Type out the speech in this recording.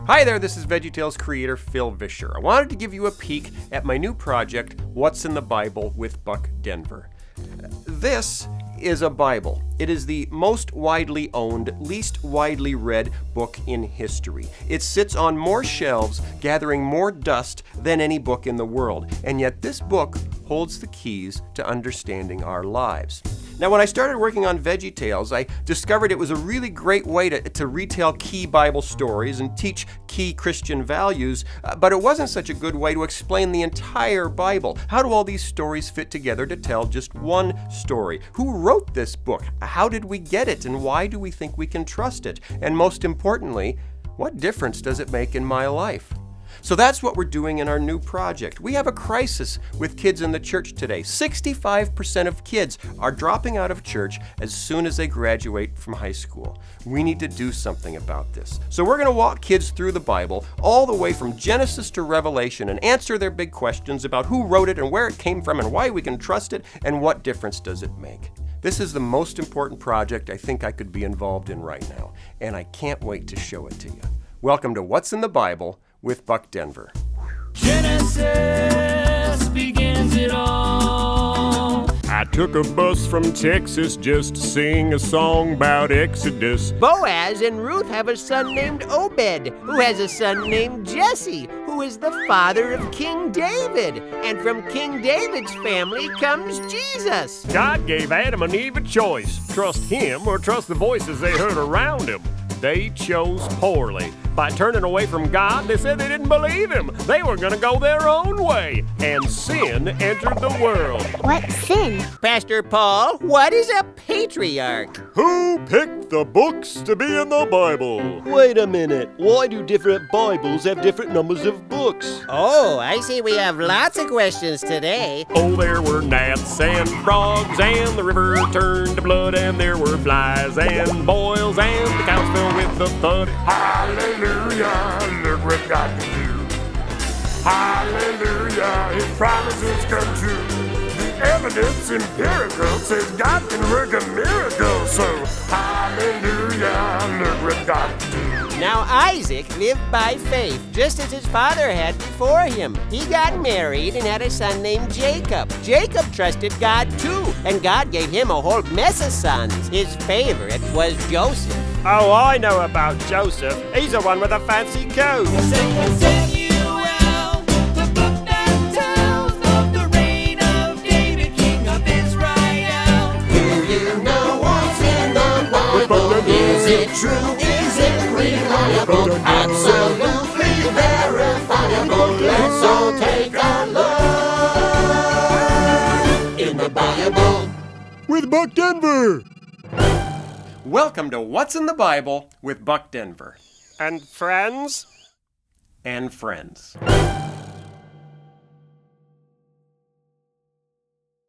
Hi there, this is VeggieTales creator Phil Vischer. I wanted to give you a peek at my new project, What's in the Bible with Buck Denver. This is a Bible. It is the most widely owned, least widely read book in history. It sits on more shelves, gathering more dust than any book in the world. And yet this book holds the keys to understanding our lives. Now, when I started working on VeggieTales, I discovered it was a really great way to retell key Bible stories and teach key Christian values, but it wasn't such a good way to explain the entire Bible. How do all these stories fit together to tell just one story? Who wrote this book? How did we get it, and why do we think we can trust it? And most importantly, what difference does it make in my life? So that's what we're doing in our new project. We have a crisis with kids in the church today. 65% of kids are dropping out of church as soon as they graduate from high school. We need to do something about this. So we're going to walk kids through the Bible all the way from Genesis to Revelation and answer their big questions about who wrote it and where it came from and why we can trust it and what difference does it make. This is the most important project I think I could be involved in right now, and I can't wait to show it to you. Welcome to What's in the Bible with Buck Denver. Genesis begins it all. I took a bus from Texas just to sing a song about Exodus. Boaz and Ruth have a son named Obed, who has a son named Jesse, who is the father of King David. And from King David's family comes Jesus. God gave Adam and Eve a choice. Trust him or trust the voices they heard around him. They chose poorly. By turning away from God, they said they didn't believe him. They were going to go their own way. And sin entered the world. What's sin? Pastor Paul, what is a patriarch? Who picked the books to be in the Bible? Wait a minute. Why do different Bibles have different numbers of books? Oh, I see we have lots of questions today. Oh, there were gnats and frogs, and the river turned to blood, and there were flies and boils, and the cows fell with the thud. Hallelujah, look what God can do. Hallelujah, his promises come true. The evidence empirical says God can work a miracle. So, hallelujah, look what God can do. Now Isaac lived by faith, just as his father had before him. He got married and had a son named Jacob. Jacob trusted God too, and God gave him a whole mess of sons. His favorite was Joseph. Oh, I know about Joseph. He's the one with a fancy coat. Samuel, the book that tells of the reign of David, King of Israel. Do you know what's in the Bible? Is it true? Is it reliable? Absolutely verifiable. Let's all take a look in the Bible With Buck Denver. Welcome to What's in the Bible with Buck Denver And friends? and friends.